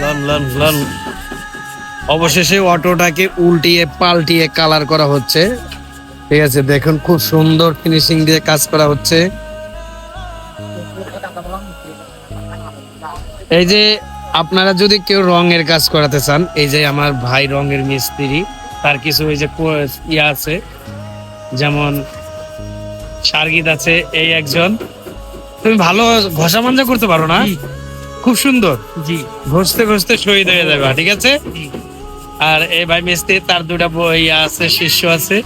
Loan loan loan. অবশেষে অটোটাকে উল্টিয়ে পাল্টিয়ে কালার করা হচ্ছে। ঠিক আছে, দেখুন খুব সুন্দর ফিনিশিং দিয়ে কাজ করা হচ্ছে। এই যে আপনারা যদি কেউ রঙের কাজ করাতে চান, এই যে আমার ভাই রঙের মিস্ত্রি, তার কিছু ওই যে ইয়ে আছে, যেমন সার্গিত আছে, এই একজন। তুমি ভালো ঘষা মাজা করতে পারো না? খুব সুন্দর। জি ঘষতে ঘষতে শহীদ হয়ে যাবে, ঠিক আছে। আর এই ভাই মিস্ত্রি, তার দুটা ইয়ে আছে, শিষ্য আছে।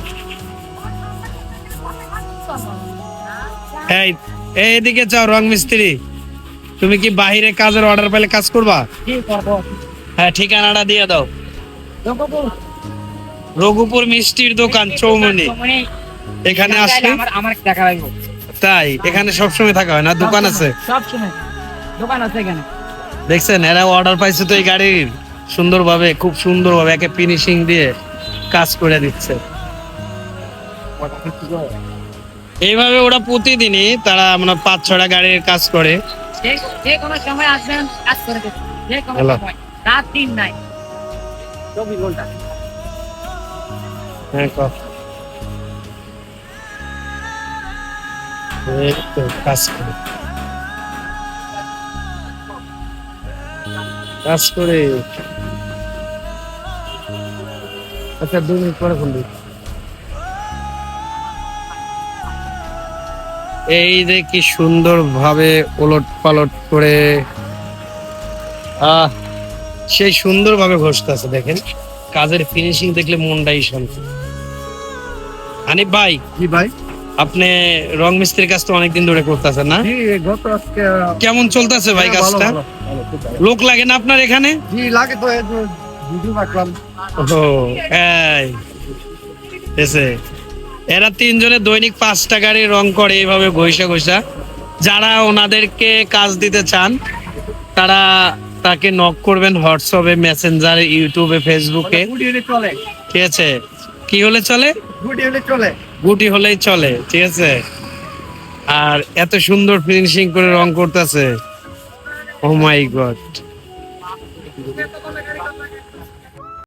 এই এইদিকে যাও রং মিস্ত্রি, তুমি কি বাহিরে কাজের অর্ডার পেলে কাজ করবা? হ্যাঁ, ঠিকানাটা দিয়ে দাও। রঘুপুর মিষ্টির দোকান, চৌমনি। এখানে আসলে আমার দেখা লাগবে। তাই এখানে সবসময় থাকা হয় না? দোকান আছে? সব সময় দোকান আছে এখানে। দেখছেন, এরা অর্ডার পাইছে তো এই গাড়ির, সুন্দরভাবে, খুব সুন্দরভাবে একে ফিনিশিং দিয়ে কাজ করে দিচ্ছে। এইভাবে ওরা প্রতিদিনই তারা মানে 5-6টা গাড়ির কাজ করে। যে কোনো সময় আসবেন, কাজ করে দেবেন। যে কোনো হ্যালো। সময়, রাত দিন নাই, 24 ঘন্টা। হ্যাঁ, এই তো কাজ করে কাজ করে। আচ্ছা, 2 মিনিট পরে ফোন দিই। এই যে কি সুন্দর ভাবে ওলট পালট করে সেই সুন্দর ভাবে ঘষতেছে, দেখেন কাজের ফিনিশিং দেখলে মনটাই শান্ত। হানিফ ভাই, জি ভাই। আপনি রং মিস্ত্রির কাজ তো অনেকদিন ধরে করতেছেন না? জি, গত আজকে কেমন চলতেছে ভাই হ্যাঁ, ভালো, কাজটা? ভালো, ভালো, খুব ভালো। লোক লাগে না আপনার এখানে? জি লাগে তো, এই যে ভিডিও রাখলাম। ও এই এসে এরা 3 জনে দৈনিক 5টা গাড়ি রং করে এইভাবে ঘষা ঘষা। যারা ওনাদেরকে কাজ দিতে চান তারা তাকে নক করবেন হোয়াটসঅ্যাপে, মেসেঞ্জারে, ইউটিউবে, ফেসবুকে। গুটি হলে চলে, ঠিক আছে, কি হলে চলে? গুটি হলে চলে। গুটি হলেই চলে, ঠিক আছে। আর এত সুন্দর ফিনিশিং করে রং করতেছে, ও মাই গড।